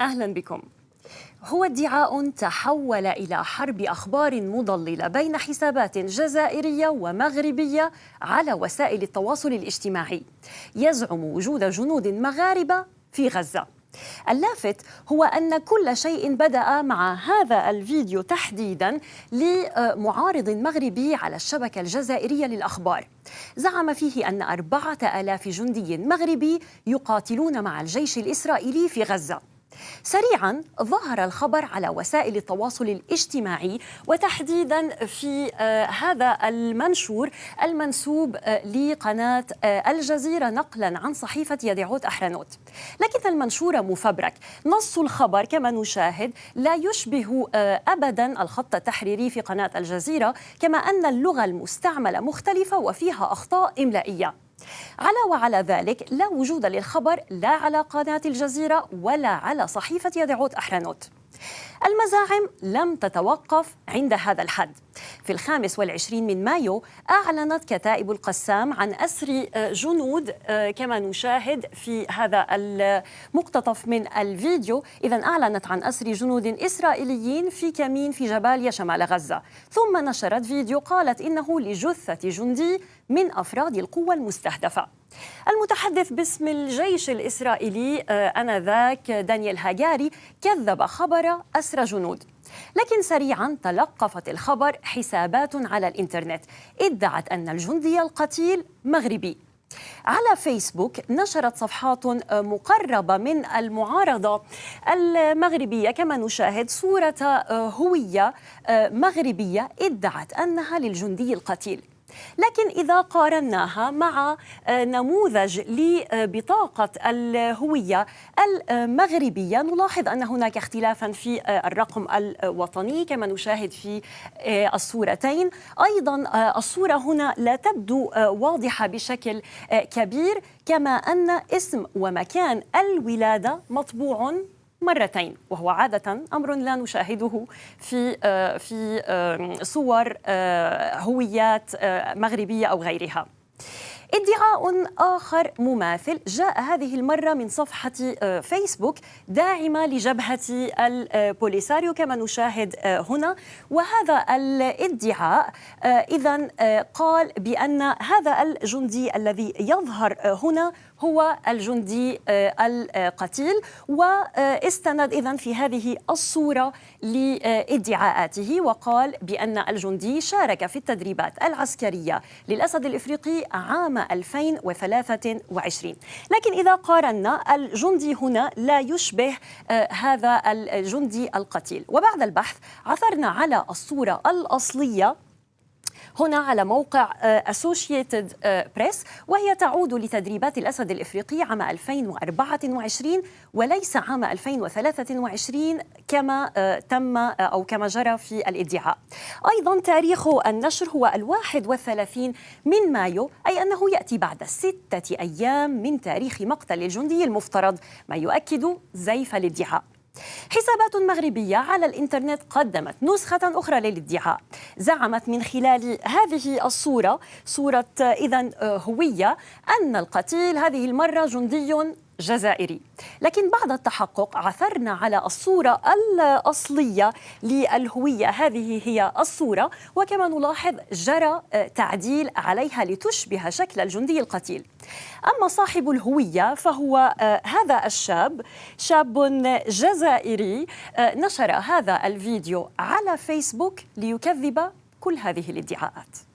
أهلا بكم. هو ادعاء تحول إلى حرب أخبار مضللة بين حسابات جزائرية ومغربية على وسائل التواصل الاجتماعي يزعم وجود جنود مغاربة في غزة. اللافت هو أن كل شيء بدأ مع هذا الفيديو تحديداً لمعارض مغربي على الشبكة الجزائرية للأخبار زعم فيه أن 4000 جندي مغربي يقاتلون مع الجيش الإسرائيلي في غزة. سريعاً ظهر الخبر على وسائل التواصل الاجتماعي وتحديداً في هذا المنشور المنسوب لقناة الجزيرة نقلاً عن صحيفة يدعوت أحرنوت. لكن المنشور مفبرك، نص الخبر كما نشاهد لا يشبه أبداً الخط التحريري في قناة الجزيرة، كما أن اللغة المستعملة مختلفة وفيها أخطاء إملائية. وعلى ذلك لا وجود للخبر لا على قناة الجزيرة ولا على صحيفة يدعوت أحرنوت. المزاعم لم تتوقف عند هذا الحد. في 25 من مايو أعلنت كتائب القسام عن أسر جنود كما نشاهد في هذا المقتطف من الفيديو. إذن أعلنت عن أسر جنود إسرائيليين في كمين في جباليا شمال غزة، ثم نشرت فيديو قالت إنه لجثة جندي من أفراد القوة المستهدفة. المتحدث باسم الجيش الإسرائيلي آنذاك دانيال هاجاري كذب خبر أسر جنود، لكن سريعاً تلقفت الخبر حسابات على الإنترنت ادعت أن الجندي القتيل مغربي. على فيسبوك نشرت صفحات مقربة من المعارضة المغربية كما نشاهد صورة هوية مغربية ادعت أنها للجندي القتيل. لكن إذا قارناها مع نموذج لبطاقة الهوية المغربية نلاحظ أن هناك اختلافا في الرقم الوطني كما نشاهد في الصورتين. أيضا الصورة هنا لا تبدو واضحة بشكل كبير، كما أن اسم ومكان الولادة مطبوع مرتين، وهو عادة أمر لا نشاهده في صور هويات مغربية أو غيرها. ادعاء آخر مماثل جاء هذه المرة من صفحة فيسبوك داعمة لجبهة البوليساريو كما نشاهد هنا، وهذا الادعاء إذن قال بأن هذا الجندي الذي يظهر هنا هو الجندي القتيل، واستند إذن في هذه الصورة لادعاءاته وقال بأن الجندي شارك في التدريبات العسكرية للأسد الإفريقي عام 2023. لكن إذا قارنا الجندي هنا لا يشبه هذا الجندي القتيل. وبعد البحث عثرنا على الصورة الأصلية هنا على موقع Associated Press، وهي تعود لتدريبات الأسد الإفريقي عام 2024 وليس عام 2023 كما تم أو كما جرى في الادعاء. أيضا تاريخ النشر هو 31 من مايو، أي أنه يأتي بعد 6 أيام من تاريخ مقتل الجندي المفترض، ما يؤكد زيف الادعاء. حسابات مغربية على الإنترنت قدمت نسخة أخرى للادعاء، زعمت من خلال هذه الصورة، صورة إذن هوية، أن القتيل هذه المرة جندي جزائري. لكن بعد التحقق عثرنا على الصورة الأصلية للهوية، هذه هي الصورة، وكما نلاحظ جرى تعديل عليها لتشبه شكل الجندي القتيل. أما صاحب الهوية فهو هذا الشاب، شاب جزائري نشر هذا الفيديو على فيسبوك ليكذب كل هذه الادعاءات.